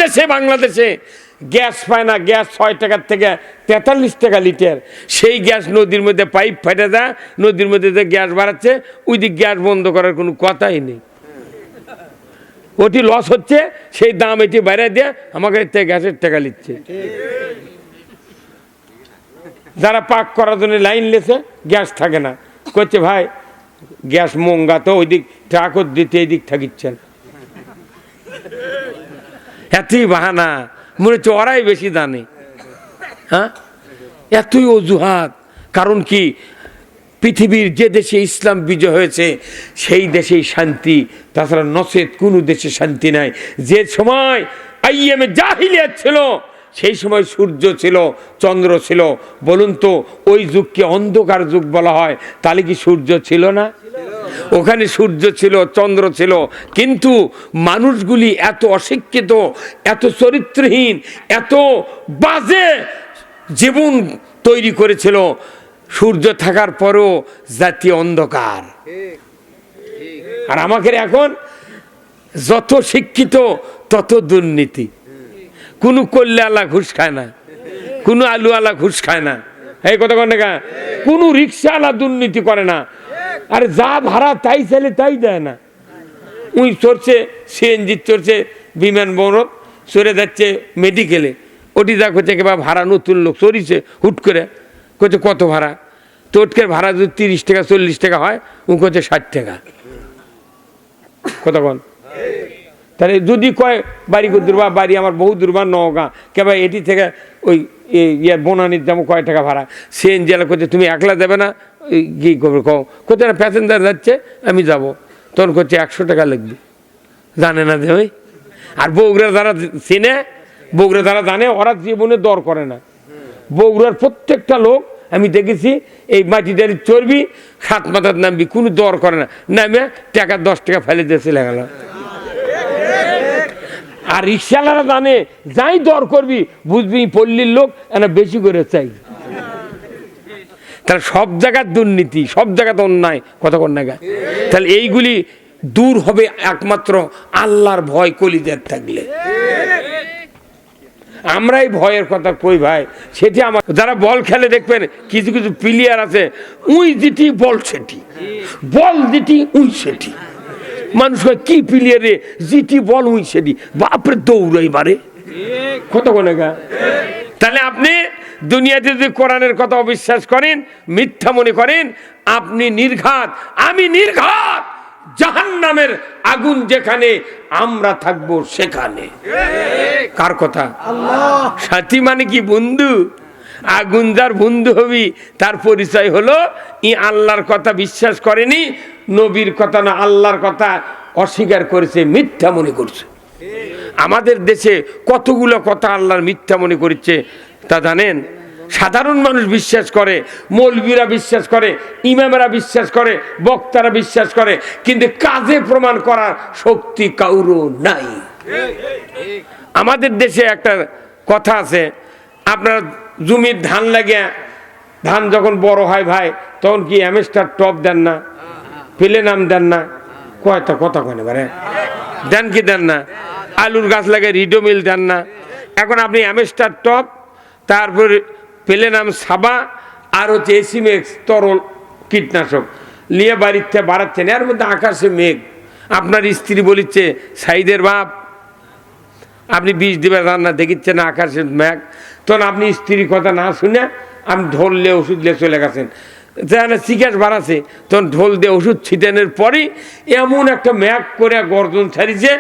দেশে বাংলাদেশে গ্যাস পায় না, গ্যাস 6 টাকার থেকে 43 টাকা লিটার। সেই গ্যাস নদীর মধ্যে পাইপ ফেটে যায়, নদীর মধ্যে যে গ্যাস বাড়াচ্ছে ওই দিক গ্যাস বন্ধ করার কোনো কথাই নেই। ওটি লস হচ্ছে, সেই দাম এটি বাইরে দিয়ে আমাকে গ্যাসের টাকা নিচ্ছে। যারা পাক করার জন্য লাইন লেছে গ্যাস থাকে না, করছে ভাই গ্যাস মঙ্গা তো ওই দিক ট্রাকও দিতে এই দিক থাকিচ্ছেন। এতই বাহানা, মনে হচ্ছে ওরাই বেশি জানে। হ্যাঁ, এতই অজুহাত। কারণ কি, পৃথিবীর যে দেশে ইসলাম বিজয় হয়েছে সেই দেশেই শান্তি, তাছাড়া নচেত কোনো দেশে শান্তি নাই। যে সময় আইএমএ জাহিলিয়াত ছিল সেই সময় সূর্য ছিল, চন্দ্র ছিল। বলুন তো ওই যুগকে অন্ধকার যুগ বলা হয়, তাহলে কি সূর্য ছিল না? ওখানে সূর্য ছিল, চন্দ্র ছিল, কিন্তু মানুষগুলি এত অশিক্ষিত, এত চরিত্রহীন, এত বাজে জীবন তৈরি করেছিল। সূর্য থাকার পরও জাতীয় অন্ধকার। আর আমাদের এখন যত শিক্ষিত তত দুর্নীতি। কোনো কল্যাণওয়ালা ঘুষ খায় না, কোনো আলুওয়ালা ঘুষ খায় না, এই কথা কন না। কোনো রিক্সাওয়ালা দুর্নীতি করে না। আর যা ভাড়া তাই চাইলে তাই দেয় না। উই চড়ছে সিএনজি, চড়ছে বিমানবন্দর, চড়ে যাচ্ছে মেডিকেলে, ওটি যা করছে একেবারে ভাড়া নতুন লোক চড়িছে হুট করে, করছে কত ভাড়া? তোটকের ভাড়া যদি 30 টাকা 40 টাকা হয়, ও করছে 60 টাকা। কতক্ষণ? তাহলে যদি কয় বাড়ি দূরবা, বাড়ি আমার বহু দূরবা নওগাঁ, কেবা এটি থেকে ওই বনানির যাবো কয় টাকা ভাড়া? সিএনজি এলা করছে তুমি একলা যাবে না, কি করবে কও? কোথায় না প্যাসেঞ্জার যাচ্ছে আমি যাব, তখন করছে 100 টাকা লাগবে। জানে না যে ওই, আর বগুড়া যারা চিনে, বগুড়া যারা জানে, ওরা জীবনে দর করে না। বগুড়ার প্রত্যেকটা লোক আমি দেখেছি এই মাটিটারি চর্বি 7 মাথার নামবি, কোনো দর করে না, নামে টাকা 10 টাকা ফেলে দিয়ে চলে গেল। আর রিক্সাওয়ালারা জানে যাই দর করবি বুঝবি পল্লীর লোক এনা বেশি করে চাই। তাহলে সব জায়গার দুর্নীতি, সব জায়গাতে অন্যায়, কথা কন না। তাহলে এইগুলি দূর হবে একমাত্র আল্লাহর ভয় কলিজার থাকলে। আমরা এই ভয়ের কথা কই ভাই, সেটি আমার যারা বল খেলে দেখবেন কিছু কিছু প্লেয়ার আছে, উই যেটি বল সেটি, বল যেটি উই সেটি। মানুষ কি প্লেয়ারে যেটি বল উই সেটি, বাপরে দৌড়াই বারে, কত কোনে গা। তাহলে আপনি দুনিয়াতে যদি কোরআনের কথা অবিশ্বাস করেন, মিথ্যা মনে করেন, আপনি নির্ঘাত, আমি নির্ঘাত। জাহান্নামের আগুন যেখানে, আমরা থাকবো সেখানে। কার কথা? আল্লাহ। সাথী মানে কি? বন্ধু। আগুন যার বন্ধু হবি তার পরিচয় হলো ই আল্লাহর কথা বিশ্বাস করেনি, নবীর কথা না আল্লাহর কথা অস্বীকার করেছে, মিথ্যা মনে করছে। আমাদের দেশে কতগুলো কথা আল্লাহর মিথ্যা মনে করছে তা জানেন? সাধারণ মানুষ বিশ্বাস করে, মৌলবীরা বিশ্বাস করে, ইমামেরা বিশ্বাস করে, বক্তারা বিশ্বাস করে, কিন্তু কাজে প্রমাণ করার শক্তি কারো নাই। আমাদের দেশে একটা কথা আছে, আপনার জমির ধান লাগিয়া, ধান যখন বড় হয় ভাই, তখন কি অ্যামেস্টার টপ দেন না, পেলে নাম দেন না? কয়টা কথা কয় না দেন কি দেন না? আলুর গাছ লাগে রিডোমিল দেন না? এখন আপনি অ্যামেস্টার টপ, তারপর পেলে নাম সাবা, আর হচ্ছে এসিমেক্স তরল কীটনাশক নিয়ে বাড়িতে বাড়াচ্ছেন। এর মধ্যে আকাশে মেঘ, আপনার স্ত্রী বলিচ্ছে সাইদের বাপ আপনি বিষ দিবে রান্না দেখিচ্ছেন না আকাশের মেঘ, তখন আপনি স্ত্রীর কথা না শুনে আপনি ঢোল দিয়ে ওষুধ দিয়ে চলে গেছেন। যেখানে চিকাস বাড়াছে তখন ঢোল দিয়ে ওষুধ ছিটানোর পরই এমন একটা মেঘ করে গর্জন ছাড়িছে,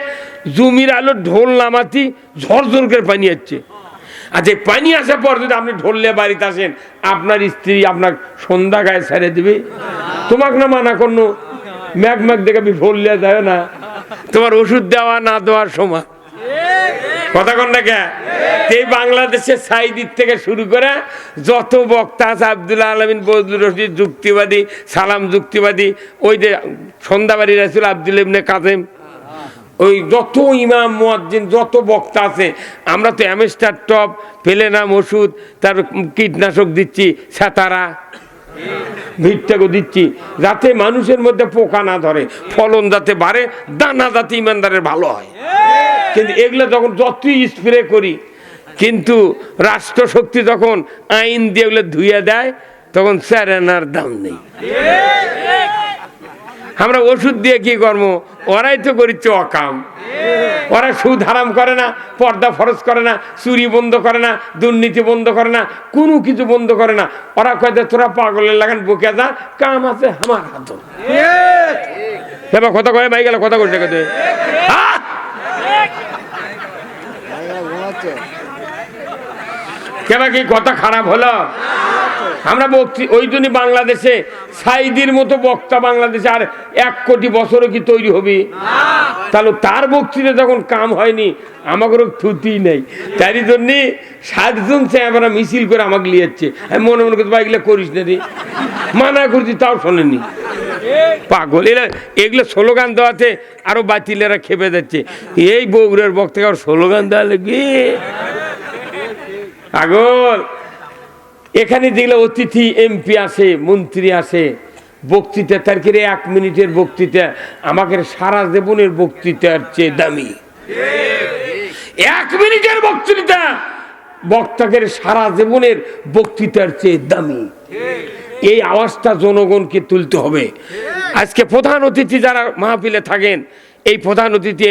জমির আলো ঢোল নামাতি ঝরঝর করে পানি আসছে। আর যে পানি আসার পর যদি আপনি ঢোললে বাড়িতে আসেন, আপনার স্ত্রী আপনার সন্ধ্যা গায়ে ছেড়ে দিবে? তোমাকে না মানা করলো, ম্যাঘ ম্যাঘ দেখে আপনি ঢোললে যায় না, তোমার ওষুধ দেওয়া না দেওয়ার সময়। কথা কন না কে? এই বাংলাদেশের সাইদির থেকে শুরু করে যত বক্তা আছে, আব্দুল্লাহ আলমিন, বজলুর রশিদ যুক্তিবাদী, সালাম যুক্তিবাদী, ওই যে সন্ধ্যাবাড়ি রাসূল আব্দুল ইবনে কাসেম, ওই যত ইমাম মুয়াজ্জিন যত বক্তা আছে, আমরা তো অ্যামেস্টার টপ, পেলেনাম ওষুধ, তার কীটনাশক দিচ্ছি, ছাতারা ভিটটাকে দিচ্ছি যাতে মানুষের মধ্যে পোকা না ধরে, ফলন যাতে বাড়ে, দানা যাতে ইমানদারের ভালো হয়। কিন্তু এগুলো যখন যতই স্প্রে করি, কিন্তু রাষ্ট্রশক্তি যখন আইন দিয়ে এগুলো ধুয়ে দেয়, তখন স্যারেনার দাম নেই। আমরা ওষুধ দিয়ে কি করবো? ওরাই তো করিচ্ছে অকাম। ওরা সুদ হারাম করে না, পর্দা ফরজ করে না, চুরি বন্ধ করে না, দুর্নীতি বন্ধ করে না, কোনো কিছু বন্ধ করে না। ওরা কয় তোরা পাগলের লাগান বকে যা, কাম আছে আমার হাত। এবার কথা কয় ভাই গেল কথা করতে কথা কেবা কি কথা খারাপ হলো? আমরা বক্তি ওই জন্যই বাংলাদেশে সাইদির মতো বক্তা বাংলাদেশে আর 1 কোটি বছরও কি তৈরি হবে? তাহলে তার বক্তৃতা যখন কাম হয়নি, আমাকেও থুতি নেই। তারই জন্যে 7 জন চেয়ারা মিছিল করে আমাকে লিয়েছে। আমি মনে মনে করতে এগুলো করিস না রে, মানা করছি তাও শোনেনি। পাগল এরা, এগুলো স্লোগান দেওয়াতে আরো বাতিলেরা খেপে যাচ্ছে। এই বগুড়ার বক্তাকে আর স্লোগান দেওয়া লাগবে পাগল। এখানে যেগুলো অতিথি এমপি আসে, মন্ত্রী আসে, বক্তৃতা তার 1 মিনিটের বক্তৃতা আমাকে সারা জীবনের বক্তৃতার চেয়ে দামি। 1 মিনিটের বক্তৃতা বক্তাকে সারা জীবনের বক্তৃতার চেয়ে দামি। এই আওয়াজটা জনগণকে তুলতে হবে। আজকে প্রধান অতিথি যারা মাহফিলে থাকেন, এই প্রধান অতিথি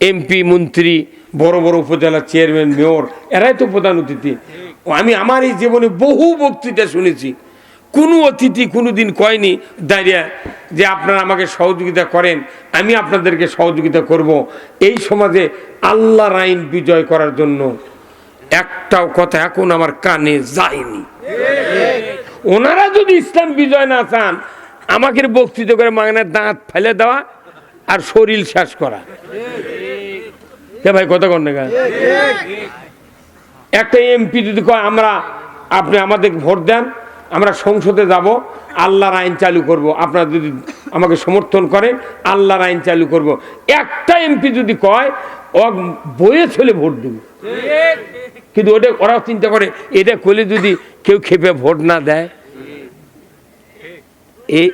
এমপি মন্ত্রী, বড় বড় উপজেলা চেয়ারম্যান, মেয়র, এরাই তো প্রধান অতিথি। আমি আমার এই জীবনে বহু বক্তৃতা শুনেছি, কোনো অতিথি কোনোদিন কয়নি দাঁড়িয়ে যে আপনারা আমাকে সহযোগিতা করেন, আমি আপনাদেরকে সহযোগিতা করব এই সমাজে আল্লাহর আইন বিজয় করার জন্য। একটাও কথা এখন আমার কানে যায়নি। ওনারা যদি ইসলাম বিজয় না চান, আমাকে বক্তৃতা করে মাগনার দাঁত ফেলে দেওয়া আর শরীর শেষ করা। ভাই কথা কন না, একটা এমপি যদি কয় আপনি আমাদের ভোট দেন, আমরা সংসদে যাব, আল্লাহর আইন চালু করব, আপনারা যদি আমাকে সমর্থন করেন আল্লাহর আইন চালু করব, একটা এমপি যদি কয় ও বইয়ে ছেলে ভোট দেবে। কিন্তু ওরা চিন্তা করে এটা করলে যদি কেউ খেপে ভোট না দেয়। এই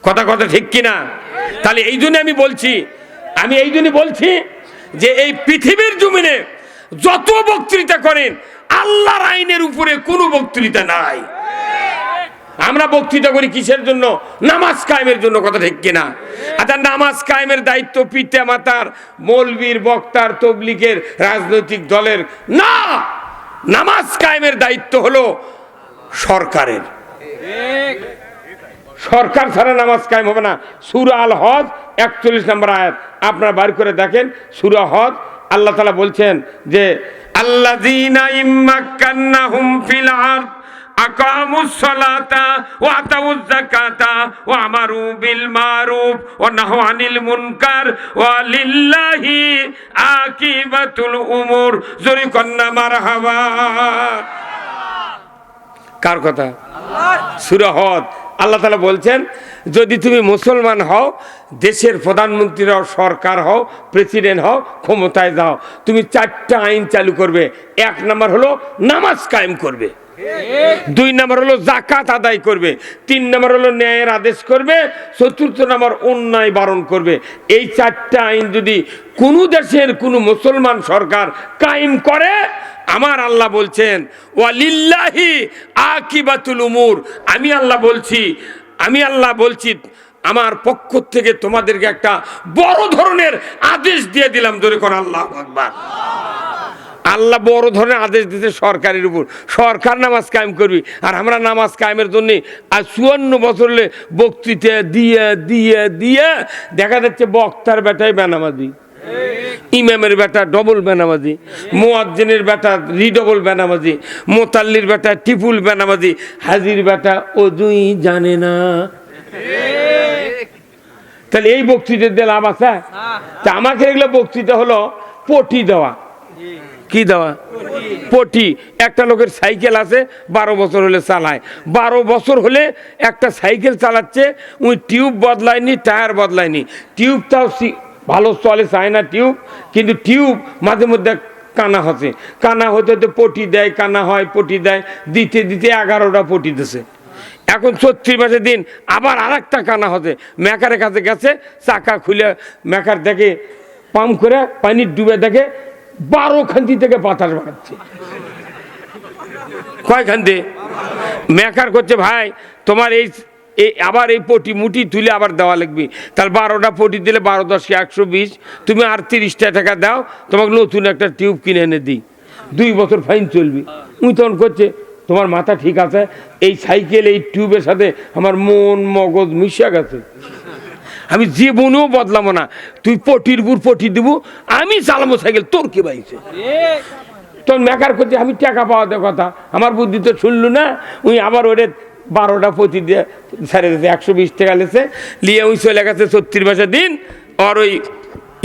কথা ঠিক কিনা? তাহলে এই জন্য আমি বলছি যে এই পৃথিবীর জমিনে যত বক্তৃতা করেন, আল্লাহর আইনের উপরে কোনো বক্তৃতা নাই। আমরা বক্তৃতা করি কিসের জন্য? নামাজ কায়েমের জন্য। কথা ঠিক কিনা? আচ্ছা, নামাজ কায়েমের দায়িত্ব পিতা মাতার, মৌলবীর, বক্তার, তবলিগের, রাজনৈতিক দলের না। নামাজ কায়েমের দায়িত্ব হলো সরকারের। সরকার ছাড়া নামাজ কায়েম হবে না। সূরা আল হজ 41 নম্বর আয়াত আপনারা বার করে দেখেন। সূরা হজ আল্লাহ তাআলা বলছেন যে আল্লাযীনা ইম্মাক্কান্নাহুম ফিল আরদ আকামুস সালাতা ওয়া আতাউয যাকাতা ওয়া আমারু বিল মারুফ ওয়া নাহু আনিল মুনকার ওয়া লিল্লাহি আকিবাতুল উমুর। জোরে কন্না মারহাবা। কার কথা? আল্লাহর। সূরা হজ আল্লাহ তাআলা বলছেন, যদি তুমি মুসলমান হও, দেশের প্রধানমন্ত্রী হও, সরকার হও, প্রেসিডেন্ট হও, ক্ষমতায় যাও, তুমি 4টা আইন চালু করবে। 1 নম্বর হলো নামাজ কায়েম করবে, 2 নম্বর হলো যাকাত আদায় করবে, 3 নম্বর হলো ন্যায়ের আদেশ করবে, 4র্থ নম্বর অন্যায় বারণ করবে। এই 4টা আইন যদি কোনো দেশের কোনো মুসলমান সরকার কায়েম করে, আমার আল্লাহ বলছেন ওয়ালিল্লাহি আকিবাতুল উমুর, আমি আল্লাহ বলছি আমার পক্ষ থেকে তোমাদেরকে একটা বড় ধরনের আদেশ দিয়ে দিলাম। জোরে কোন আল্লাহু আকবার। আল্লাহ বড় ধরনের আদেশ দিতে সরকারের উপর। সরকার নামাজ কায়েম করবি, আর আমরা নামাজ কায়েমের জন্য আর 54 বছর হলে বক্তৃতা দিয়ে দেখা যাচ্ছে বক্তার বেটাই বেনামাজি, ইমামের বেটা ডবল বেনামাজি, মুয়াজ্জিনের বেটা রিডবল বেনামাজি, মোতাল্লির বেটা টিপুল বেনামাজি, হাজির বেটা ওযুই জানে না। তাহলে এই বক্তৃতা দিয়ে লাভ আছে? তা আমাকে এগুলো বক্তৃতা হলো পটি দেওয়া। কি দেওয়া? পটি। একটা লোকের সাইকেল আছে, 12 বছর হলে চালায়। 12 বছর হলে একটা সাইকেল চালাচ্ছে, ওই টিউব বদলায়নি, টায়ার বদলায়নি। টিউবটাও ভালো চলে, চায় না টিউব, কিন্তু টিউব মাঝে মধ্যে কানা হতে পটি দেয়, কানা হয়, পটি দেয়, দিতে 11টা পটি দিছে। এখন 34 মাসের দিন আবার আর একটা কানা হতে মেকারের কাছে গেছে, চাকা খুলে মেকার দেখে পাম্প করে পানি ডুবে দেখে 12 খান্তি থেকে বাতাস বাড়াচ্ছে। কয় খান্তি? মেকার করছে ভাই তোমার এই আবার এই পটি মুটি তুলে আবার দেওয়া লাগবে, তাহলে 12টা পটি দিলে 12 10 120, তুমি আর 30টা টাকা দাও, তোমাকে নতুন একটা টিউব কিনে এনে দিই, 2 বছর ফাইন চলবে। উনি তখন করছে তোমার মাথা ঠিক আছে, এই সাইকেল এই টিউবের সাথে আমার মন মগজ মিশে গেছে, আমি জীবনেও বদলামো না, তুই পটির বুর পটি দিব, আমি চালাবো সাইকেল, তোর কি বাইছে। তখন মেকার করছে আমি টাকা পাওয়া দেওয়ার কথা, আমার বুদ্ধি তো শুনলু না। উনি আবার ওরে 12টা পতি দিয়ে ছেড়ে দিতে 120 টাকা লেছে, নিয়ে উনি চলে গেছে 34 মাসের দিন আর ওই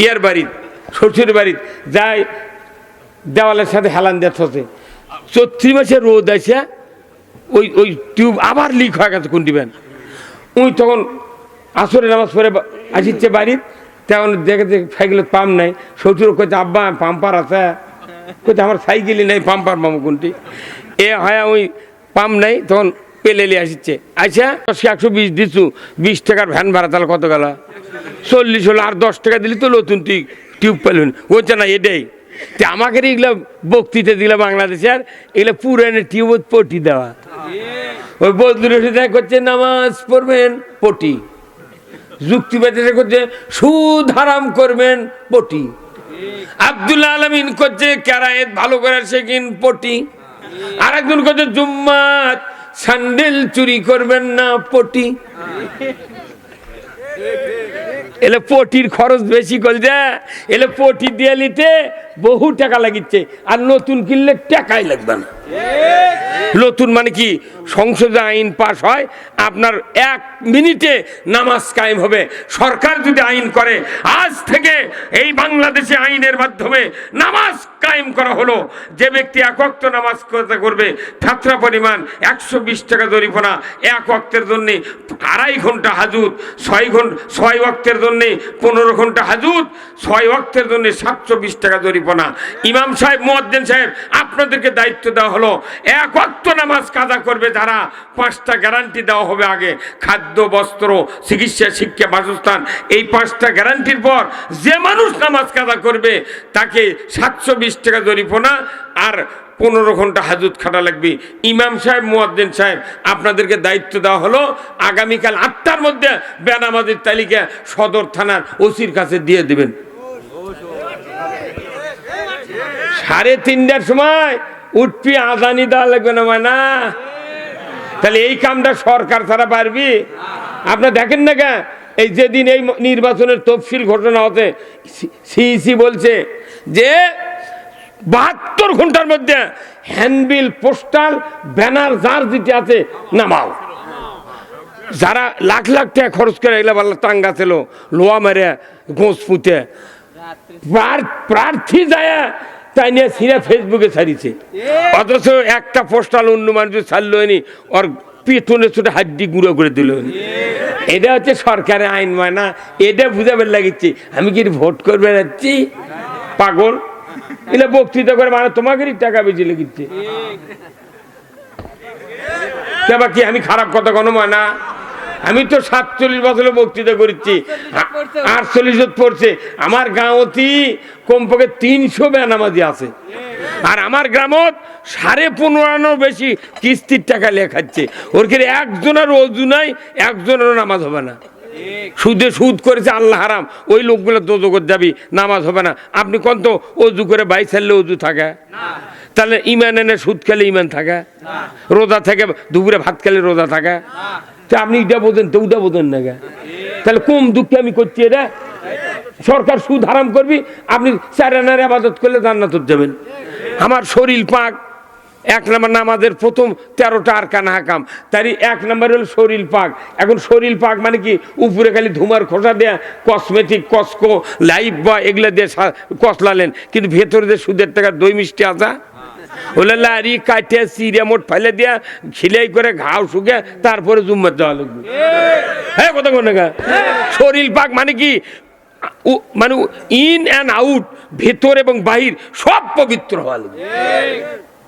ইয়ার বাড়ির শ্বশুর বাড়ির যায়, দেওয়ালের সাথে হেলান দিয়ে থসে। 34 মাসে রোদ আসে ওই ওই টিউব আবার লিক হয়ে গেছে কোন দিবেন। উনি তখন আসরে নামাজ পড়ে আসিচ্ছে বাড়ির, তেমন দেখে সাইকেলের পাম্প নাই। শ্বশুর কইতে আব্বা পাম্পার আছে, কইতে আমার সাইকেলই নাই, পাম্পার পাম্প কোনটি এ হয়, ওই পাম্প নাই। তখন পেলে নিয়ে আসিচ্ছে, আচ্ছা 120 দিছু, 20 টাকার ভ্যান ভাড়া, তাহলে কত গেল? 40 হলো, আর 10 টাকা দিলি তো নতুন টিউব পেলেন। বলছে না এটাই আমাকে এগুলো বক্তৃতা দিলে বাংলাদেশের, এগুলো পুরানো টিউব পটি দেওয়া। ওই বদলুর দেখ করছে নামাজ পড়বেন পটি, যুক্তিবাদী করছে সুদ হারাম করবেন পটি, আব্দুল্লাহ আলমিন করছে কেরায়েত ভালো করে শেখেন পটি, আর একজন করছে জুম্মাত স্যান্ডেল চুরি করবেন না পটি। এলে পটির খরচ বেশি করে, এলে পটি দিয়ে নিতে বহু টাকা লাগিচ্ছে, আর নতুন কিনলে টাকাই লাগবে না। নতুন মানে কি, সংসদে আইন পাস হয়, আপনার 1 মিনিটে নামাজ কায়েম হবে। সরকার যদি আইন করে আজ থেকে এই বাংলাদেশে আইনের মাধ্যমে নামাজ কায়েম করা হলো, যে ব্যক্তি 1 ওয়াক্ত নামাজ করবে ফাতরা পরিমাণ 120 টাকা জরিমানা, 1 ওয়াক্তের জন্য 2.5 ঘন্টা হাজুত, 6 ওয়াক্তের জন্য 15 ঘন্টা হাজুত, 6 ওয়াক্তের জন্য 720 টাকা জরিমানা। ইমাম সাহেব, মুয়াজ্জিন সাহেব, আপনাদেরকে দায়িত্ব দেওয়া হলো 1 ওয়াক্ত নামাজ কাজা করবে যারা, 5টা গ্যারান্টি দেওয়া হবে আগে, খাদ্য, বস্ত্র, চিকিৎসা, শিক্ষা, বাসস্থান। এই 5টা গ্যারান্টির পর যে মানুষ নামাজ কাজা করবে তাকে 720 টাকা জরিমানা আর 15 ঘন্টা হাজুত খাটা লাগবে। ইমাম সাহেব, মুয়াজ্জিন সাহেব, আপনাদেরকে দায়িত্ব দেওয়া হলো আগামীকাল 8টার মধ্যে বেনামাজির তালিকা সদর থানার ওসির কাছে দিয়ে দেবেন। 3:30টার সময় উঠবি, আজানি দেওয়া লাগবে না মানে। তাহলে এই কামটা সরকার ছাড়া পারবি? আপনার দেখেন না কেন, এই যেদিন এই নির্বাচনের তফসিল ঘোষণা হতে সিইসি বলছে যে 72 ঘন্টার মধ্যে হ্যান্ডবিল, পোস্টাল, ব্যানার যার যেটি আছে নামাও। যারা লাখ লাখ টাকা খরচ করে এগুলো বললো টাঙ্গা ছিল, লোয়া মেরে গোঁস পুঁতে প্রার্থী যায়, তাই নিয়ে সিরা ফেসবুকে ছাড়িছে, অথচ একটা পোস্টাল অন্য মানুষ ছাড়লো নি, ওর পেটনে ছোটো হাড্ডি গুঁড়ো করে দিল। এটা হচ্ছে সরকারের আইন, মানে না এটা বুঝাবার লাগিচ্ছি। আমি কি ভোট করবে যাচ্ছি পাগল? এটা বক্তৃতা করে মানে তোমাকেই টাকা বেশি লেগেছে। কি আমি খারাপ কথা কোনো মানা? আমি তো 47 বছরে বক্তৃতা করেছি, 48 পড়ছে। আমার গাঁওতি কমপক্ষে 300 বেনামাজি আছে, আর আমার গ্রামত 15.5 বেশি কিস্তির টাকা লেখাচ্ছে। ওর কি একজনের অজু নাই, একজনেরও নামাজ হবে না। সুদে সুদ করেছে আল্লাহ হারাম, ওই লোকগুলো দোজখত যাবি, নামাজ হবে না। আপনি কোন তো অজু করে বাই ছাড়লে অজু থাকে? তাহলে ইমান এনে সুদ খেলে ইমান থাকে? রোজা থেকে দুপুরে ভাত খেলে রোজা থাকে? তা আপনি এটা বোঝেন তো ওটা বোঝেন না গে? তাহলে কম দুঃখে আমি করছি এটা? সরকার সুদ হারাম করবি, আপনি 4 আনার ইবাদত করলে জান্নাতে যাবেন। আমার শরীর পাক, 1 নম্বর নামাজের প্রথম 13টা আরকান হাকাম, তারই 1 নম্বর হলো শরীর পাক। এখন শরীর পাক মানে কি, উপরে খালি ধুমার খোসা দেয়া কসমেটিক, কসকো, লাইফ বয় এগুলা দিয়ে কসলালেন, কিন্তু ভেতরে যে সুদের টাকা দই মিষ্টি আসা ওগুলো লারি কাটিয়ে চিড়ে মোট ফেলে দিয়া খিলাই করে ঘাও শুকে তারপরে জুম্মার যাওয়া লাগবে। হ্যাঁ, কথা কোন শরীর পাক মানে কি, মানে ইন অ্যান্ড আউট, ভেতর এবং বাহির সব পবিত্র হওয়া লাগবে।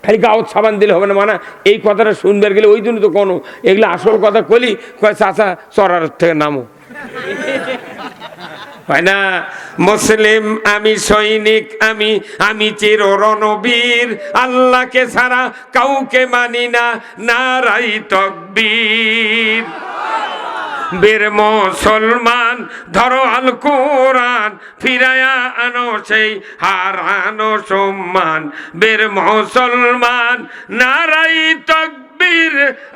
খালি গাওত সাবান দিলে হবে না, মানে এই কথাটা শুনবার গেলে ওই জন্য তো কোনো এগুলো আসল কথা কলি কয় চাচা চড়ার থেকে নামো হয় না। মুসলিম আমি, সৈনিক আমি, আমি চির রণবীর, আল্লাহকে ছাড়া কাউকে মানি না, নারাই তাকবীর। বীর মুসলমান ধরো আল কোরআন, ফিরায়া আনো সেই হারানো সম্মান। বীর মুসলমান নারাই তাকবীর,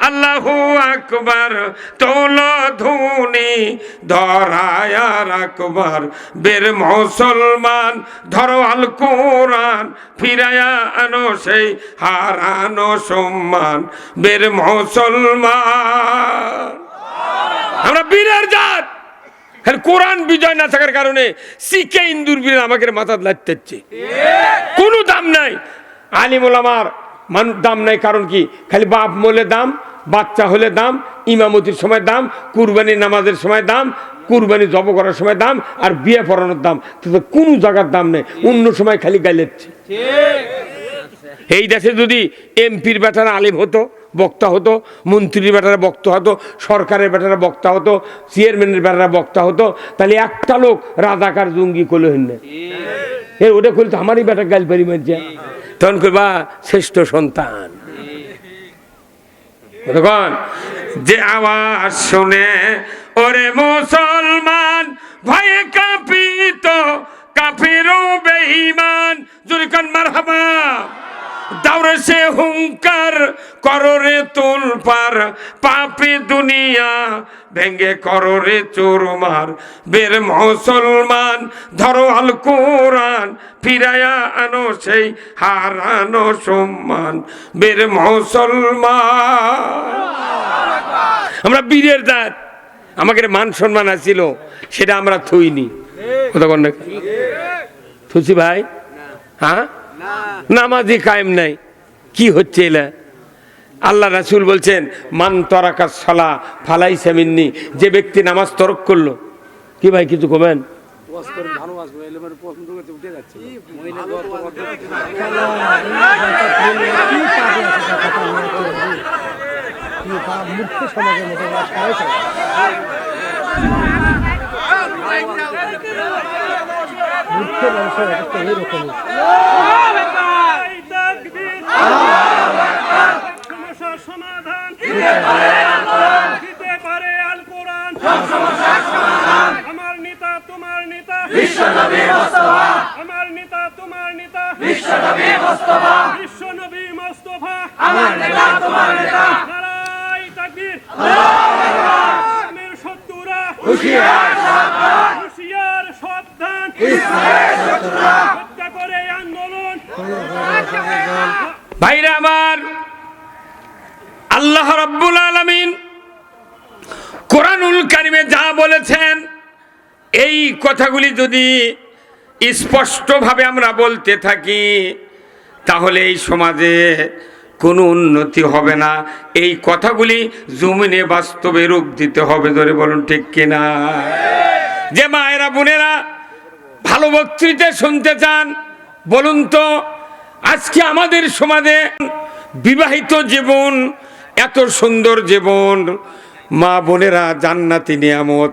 আল্লাহু আকবার, তোলো ধুনি ধরায়া রাখবার। বীর মুসলমান ধরো আল কোরআন, ফিরায়া আনো সেই হারানো সম্মান। বীর মুসলমান আমরা বীরের জাত। কোরআন বিজয় না থাকার কারণে শিখে ইন্দুর বীর আমাকে মাথা লাগতেছে, কোনো দাম নাই। আলিম ওলামার দাম নাই, কারণ কি খালি বাপ মলে দাম, বাচ্চা হলে দাম, ইমামতির সময় দাম, কুরবানির নামাজের সময় দাম, কুরবানি জব করার সময় দাম, আর বিয়ে পড়ানোর দাম। তো কোনো জায়গার দাম নেই, অন্য সময় খালি গাইলেচ্ছে। এই দেশে যদি এমপির বেটারা আলিম হতো, বক্তা হতো, মন্ত্রীর বেটারা বক্তা হতো, সরকারের বেটারা বক্তা হতো, চেয়ারম্যানের বেটারা বক্তা হতো, তাহলে একটা লোক রাজাকার জঙ্গি করলে হইন না, এর ওটা করলে তো আমারই বেটা গাল পারি মারছে, তখন করবা শ্রেষ্ঠ সন্তান। যে আওয়াজ শুনে ওরে মুসলমান ভয়ে কাঁপিত, কাফিরও বেঈমান, জোরে কান মারহাবা। দাওরে সে হুঙ্কার কররে তুলপার, পাপি দুনিয়া ভেঙ্গে কররে চোরমার। বীর মুসলমান ধরো আল কোরআন, ফিরায়া আনো সেই হারানো সম্মান। বীর মুসলমান আমরা বীরের জাত, আমাকে মান সম্মান আছিল সেটা আমরা থুইনি। কথা বল না থুসি ভাই? হ্যাঁ, নামাজি কায়েম নাই, কি হচ্ছে এলা? আল্লাহ রাসূল বলছেন মান তরাকা সালা ফালাইসা মিন্নি, যে ব্যক্তি নামাজ তরক করলো। কি ভাই কিছু কবেন? সমাধান দিতে পারে আল কোরআন। আমার নেতা তোমার নেতা বিশ্বনবী মুস্তাফা, আমার নেতা তোমার নেতা বিশ্বনবী মুস্তাফা, বিশ্বনবী মুস্তাফা আমার নেতা তোমার নেতা। নারায়ে তাকবীর, আল্লাহু আকবার। আমির শত্রুরা হুঁশিয়ার সাবধান, হুঁশিয়ার সাবধান, ইসলামের শত্রুরা হত্যা করে আন্দোলন। ভাইরা আমার, আল্লাহ রাব্বুল আলামিন কোরআনুল কারিমে যা বলেছেন, এই কথাগুলি যদি স্পষ্টভাবে আমরা বলতে থাকি তাহলে এই সমাজে কোনো উন্নতি হবে না। এই কথাগুলি জমিনে বাস্তবে রূপ দিতে হবে, ধরে বলুন ঠিক কিনা? যে মায়েরা বোনেরা ভালো বক্তৃতা শুনতে চান, বলুন তো আজকে আমাদের সমাজে বিবাহিত জীবন এত সুন্দর জীবন, মা বোনেরা জান্নাতি নিয়ামত,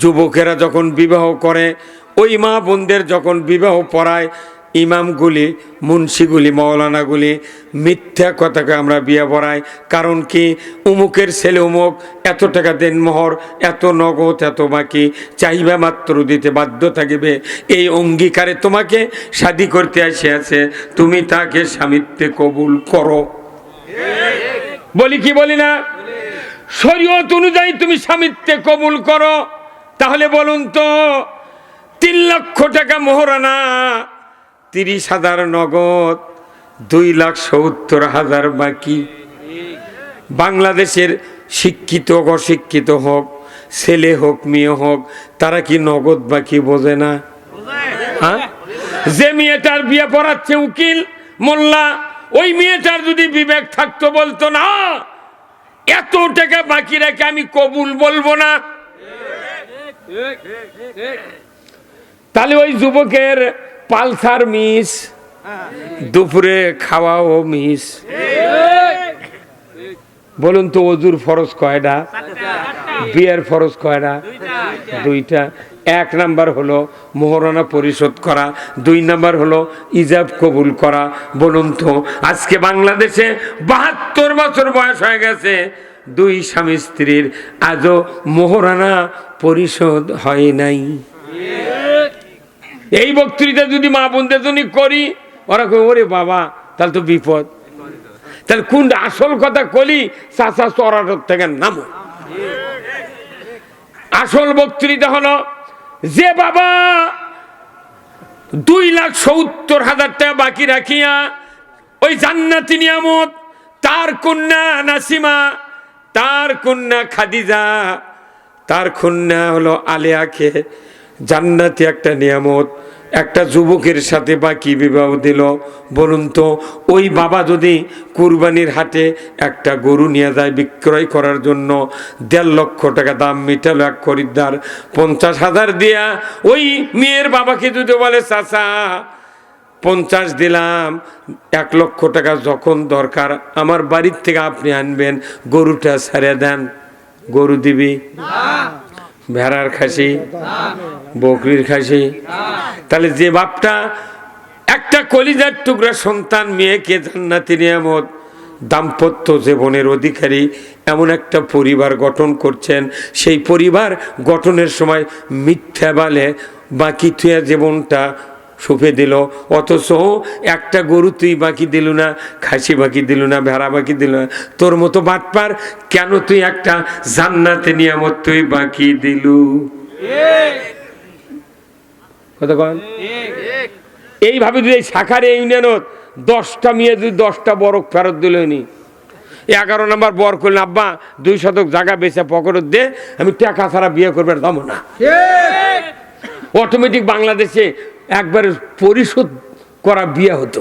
যুবকেরা যখন বিবাহ করে, ওই মা বোনদের যখন বিবাহ পড়ায়, ইমামগুলি, মুন্সিগুলি, মৌলানাগুলি মিথ্যা কথাকে আমরা বিয়ে পড়াই। কারণ কি? উমুকের ছেলে উমুক, এত টাকা দেন মোহর, এত নগদ, এত বাকি, চাইবে মাত্র দিতে বাধ্য থাকিবে। এই অঙ্গীকারে তোমাকে শাদী করতে আসিয়াছে, তুমি তাকে স্বামীত্বে কবুল করো। বলি কি বলি না? শরীয়ত অনুযায়ী তুমি স্বামীত্বে কবুল করো। তাহলে বলুন তো 3 লক্ষ টাকা মোহরানা, 30,000 নগদ, 2,70,000 বাকি। বাংলাদেশের শিক্ষিত অশিক্ষিত হোক, ছেলে হোক মেয়ে হোক, তারা কি নগদ বাকি বোঝে না? হ্যাঁ, যে মেয়েটার বিয়ে পড়াচ্ছে উকিল মোল্লা, ওই মেয়েটার যদি বিবেক থাকতো বলতো না এত টাকা বাকি রেখে আমি কবুল বলবো না। তাহলে ওই যুবকের পালসার মিস দুপুরে খাওয়াও মিস। বলুন তো ওজুর ফরজ কয়টা? বিয়ের ফরজ কয়টা? দুইটা। এক নাম্বার হলো মোহরানা পরিশোধ করা, দুই নাম্বার হলো ইজাব কবুল করা। বলুন তো আজকে বাংলাদেশে 72 বছর বয়স হয়ে গেছে, দুই স্বামী স্ত্রীর আজও মোহরানা পরিশোধ হয় নাই। এই বক্তৃতা যদি মা বোনদের জন্য করি, ওরা কই ওরে বাবা তাহলে তো বিপদ। তাহলে কোন আসল কথা কলি? চাচা চড়াটোর থেকে নামো। আসল বক্তৃতা হলো যে বাবা 2,70,000 টাকা বাকি রাখিয়া ওই জান্নাতি নিয়ামত তার কন্যা নাসিমা, তার কন্যা খাদিজা, তার কন্যা হলো আলিয়াকে জান্নাতি একটা নিয়ামত একটা যুবকের সাথে বাকি বিবাহ দিল। বলুন তো ওই বাবা যদি কুরবানির হাটে একটা গরু নিয়ে যায় বিক্রয় করার জন্য, 1.5 লক্ষ টাকা দাম মিটালো এক খরিদ্দার, 50,000 দিয়া ওই মেয়ের বাবাকে যদি বলে চাচা 50 দিলাম, 1 লক্ষ টাকা যখন দরকার আমার বাড়ির থেকে আপনি আনবেন, গরুটা ছেড়ে দেন, গরু দিবি? ভেড়ার খাসি, বকরির খাসি? তাহলে যে বাপটা একটা কলিজার টুকরা সন্তান মেয়েকে জান্নাতি নিয়ামত দাম্পত্য জীবনের অধিকারী এমন একটা পরিবার গঠন করছেন, সেই পরিবার গঠনের সময় মিথ্যা বলে বাকি তুই জীবনটা সুফে দিল, অথচ একটা গরু তুই বাকি দিল না, খাসি বাকি দিল না, ভেড়া বাকি দিল না। তোর মতো বাটপার কেন তুই একটা জান্নাতে নিয়ামত তুই বাকি দিলু? কথা কন। এইভাবে যদি শাখারে ইউনিয়নত 10টা মেয়ে যদি 10টা বরক ফেরত দিল, 11 নম্বর বর করলেন আব্বা 2 শতক জায়গা বেচে পকেট দে, আমি টাকা ছাড়া বিয়ে করবে দাম না। অটোমেটিক বাংলাদেশে একবারে পরিশোধ করা বিয়ে হতো।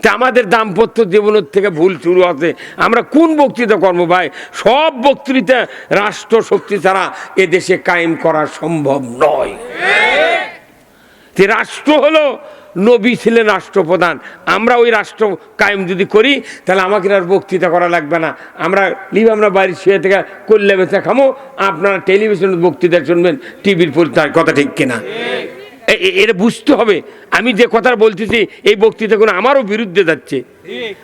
তা আমাদের দাম্পত্য জীবনের থেকে ভুল শুরু আছে। আমরা কোন বক্তৃতা কর্ম ভাই? সব বক্তৃতা রাষ্ট্র শক্তি ছাড়া এদেশে কায়েম করা সম্ভব নয়। রাষ্ট্র হলো নবী ছিলেন রাষ্ট্রপ্রধান, আমরা ওই রাষ্ট্র কায়েম যদি করি তাহলে আমাকে আর বক্তৃতা করা লাগবে না। আমরা বাড়ির শুয়ে থেকে করলে বেচা খামো, আপনারা টেলিভিশনের বক্তৃতা শুনবেন, টিভির পরিচার কথা ঠিক কিনা? এটা বুঝতে হবে। আমি যে কথা বলতেছি এই বক্তৃতা কোনো আমারও বিরুদ্ধে যাচ্ছে।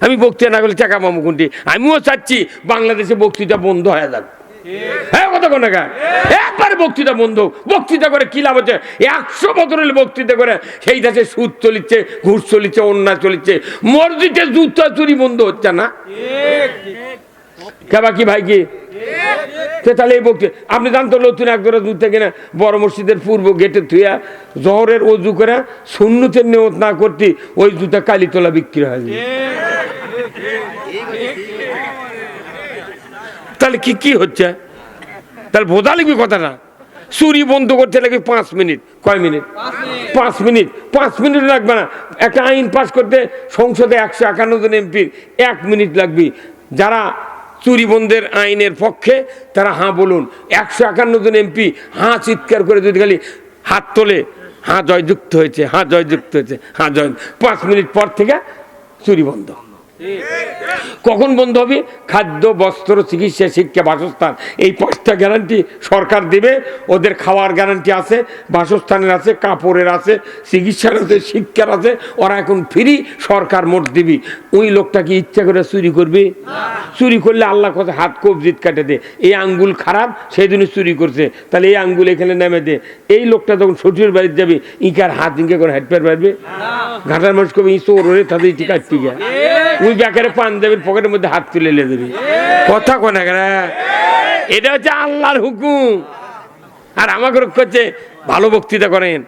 আমি বক্তৃতা না করলে টাকা পাবো কোনটি? আমিও চাচ্ছি বাংলাদেশে বক্তৃতা বন্ধ হয়ে যাক। হ্যাঁ কথা কোন একবার বক্তৃতা বন্ধ। বক্তৃতা করে কি লাভ হচ্ছে? 100 বছরের বক্তৃতা করে সেই দেশে সুদ চলিচ্ছে, ঘুষ চলিচ্ছে, অন্যায় চলিচ্ছে, মসজিদে জুতা চুরি বন্ধ হচ্ছে না। কেবা কি ভাই কি? তাহলে এই বক্তৃতা আপনি জানতো নতুন এক জোড়া জুতা কিনা বড় মসজিদের পূর্ব গেটে থুয়া জহরের অজু করে সুন্নতের নিয়ত না করতে ওই জুতা কালীতলা বিক্রি হয়। তাহলে কি হচ্ছে? তাহলে বোঝা লাগবে কথাটা। চুরি বন্ধ করতে লাগে 5 মিনিট। কয় মিনিট? 5 মিনিট। 5 মিনিট লাগবে না। একটা আইন পাস করতে সংসদে 151 জন এমপির 1 মিনিট লাগবে। যারা চুরি বন্ধের আইনের পক্ষে তারা হাঁ বলুন। 151 জন এমপি হাঁ চিৎকার করে যদি খালি হাত তোলে, হাঁ জয়যুক্ত হয়েছে, হাঁ জয়যুক্ত হয়েছে, হাঁ জয়। 5 মিনিট পর থেকে চুরি বন্ধ। কখন বন্ধ হবে? খাদ্য, বস্ত্র, চিকিৎসা, শিক্ষা, বাসস্থান, এই 5টা গ্যারান্টি সরকার দেবে। ওদের খাওয়ার গ্যারান্টি আছে, বাসস্থানের আছে, কাপড়ের আছে, চিকিৎসার আছে, শিক্ষার আছে। ওরা এখন ফ্রি, সরকার মোট দিবি। ওই লোকটা কি ইচ্ছা করে চুরি করবে? চুরি করলে আল্লাহ কথা হাত কবজিত কাটে দে। এই আঙ্গুল খারাপ, সেই জন্য চুরি করছে, তাহলে এই আঙ্গুল এখানে নেমে দে। এই লোকটা যখন শ্বশুর বাড়িতে যাবে ইকার হাত ইঙ্কে করে হাঁট পের পারবে? ঘাটার মানুষ কবে ই চোর হয়ে তাদের ইটি কাটতে গিয়ে ওই ব্যাকারে পাঞ্জাবের পকেটের মধ্যে হাত তুলে লে দেবে। কথা কোনা কেন? এটা হচ্ছে আল্লাহর হুকুম। আর আমাকে করছে ভালো বক্তৃতা করেন,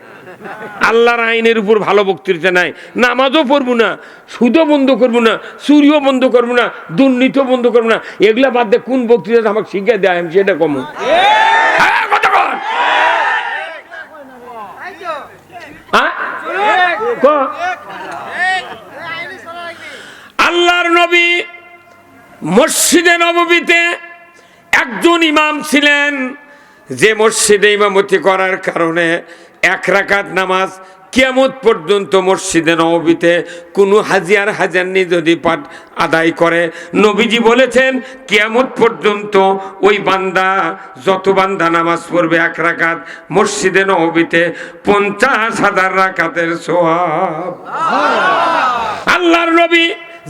আল্লাহর আইনের উপর ভালো বক্তৃতা নাই। নামাজও পড়বো না, সুদও বন্ধ করবো না, চুরিও বন্ধ করবো না, দুর্নীতিও বন্ধ করবো না। এগুলা বাদ দিয়ে কোন বক্তৃতা আমাকে শিখে দেয় আমি সেটা কম। আল্লাহর নবী মসজিদে নববীতে একজন ইমাম ছিলেন, যে মসজিদে ইমামতি করার কারণে 1 রাকাত নামাজ কিয়ামত পর্যন্ত মসজিদে নববীতে কোনো হাজি আর হাজারনি যদি পাঠ আদায় করে, নবীজি বলেছেন কিয়ামত পর্যন্ত ওই বান্দা, যত বান্দা নামাজ পড়বে এক রাকাত, মসজিদে নববীতে 50,000 রাকাতের সওয়াব। আল্লাহর নবী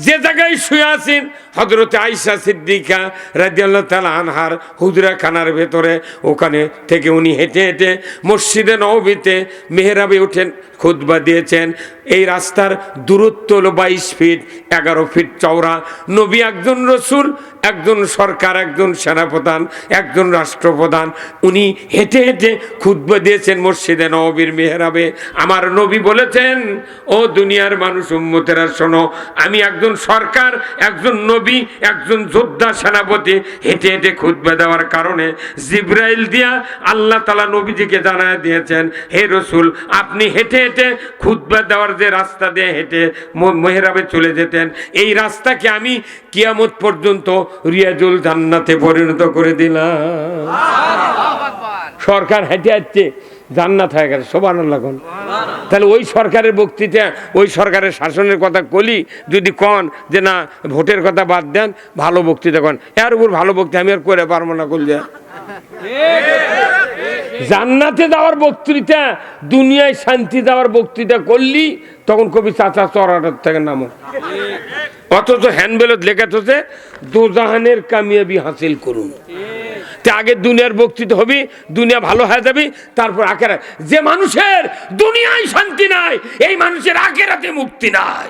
যে জায়গায় শুয়ে আছেন, হযরতে আয়েশা সিদ্দিকা রাদিয়াল্লাহু তাআলা আনহার হুজরাখানার ভেতরে, ওখানে থেকে উনি হেঁটে হেঁটে মসজিদে নববীতে মেহরাবে উঠেন, খুতবা দিয়েছেন। এই রাস্তার দূরত্ব হলো 22 ফিট, 11 ফিট চওড়া। নবী একজন রসুল, একজন সরকার, একজন সেনাপ্রধান, একজন রাষ্ট্রপ্রধান, উনি হেঁটে হেঁটে খুতবা দিয়েছেন মসজিদে নববীর মেহরাবে। আমার নবী বলেছেন, ও দুনিয়ার মানুষ, উম্মতেরা শোনো, আমি একজন সরকার, একজন নবী, একজন যোদ্ধা, সেনাপতি, হেঁটে হেঁটে খুতবা দেওয়ার কারণে জিবরাইল দিয়া আল্লাহ তাআলা নবীজিকে জানায় দিয়েছেন, হে রসুল, আপনি হেঁটে হেঁটে খুতবা দেওয়ার যে রাস্তা দিয়ে হেঁটে মেহরাবে চলে যেতেন, এই রাস্তাকে আমি কিয়ামত পর্যন্ত রিয়াজুল জান্নাতে পরিণত করে দিলাম। সরকার হেঁটে আসছে, জান্নাত হয়ে গেছে। সুবহানাল্লাহ। তাহলে ওই সরকারের বক্তৃতা, ওই সরকারের শাসনের কথা কলি, যদি কন যে না ভোটের কথা বাদ দেন, ভালো বক্তৃতা কন, এর উপর ভালো বক্তৃতা আমি আর করে পারবো না করলে। জান্নাতে যাওয়ার বক্তৃতা, দুনিয়ায় শান্তি দেওয়ার বক্তৃতা করলি, তখন কবি চাচা চড়াটার থেকে নামো। অথচ হ্যান্ডবেলত লেখা আছে দোজাহানের কামিয়াবি হাসিল করুন। আগে দুনিয়ার বক্তৃতা হবে, দুনিয়া ভালো হয়ে যাবে, তারপর আখেরাত। যে মানুষের দুনিয়ায় শান্তি নাই, এই মানুষের আখেরাতে মুক্তি নাই।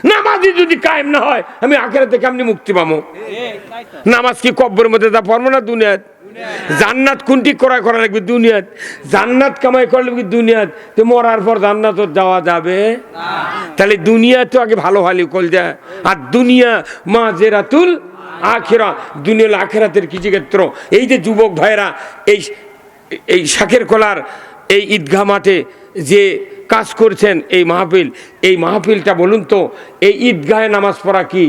নামাজি যদি কায়েম না হয়, আমি আখেরাতে কেমনি মুক্তি পাবো? নামাজ কি কব্বরের মধ্যে যা পড়বো না দুনিয়াত? জান্নাত কোনটি করা লাগবে? দুনিয়াত। জান্নাত কামাই করা লাগবে দুনিয়াত। তো মরার পর জান্নাত যাওয়া যাবে? তাহলে দুনিয়া তো আগে ভালো হালি কল যায়। আর দুনিয়া মাজেরাতুল আখিরা, দুনিয়া আখিরাতের কিছু ক্ষেত্র। এই যে যুবক ভাইরা এই শাকের কলার এই ঈদগাহ মাঠে যে কাজ করছেন, এই মাহফিলটা বলুন তো, এই ঈদগাহে নামাজ পড়া কি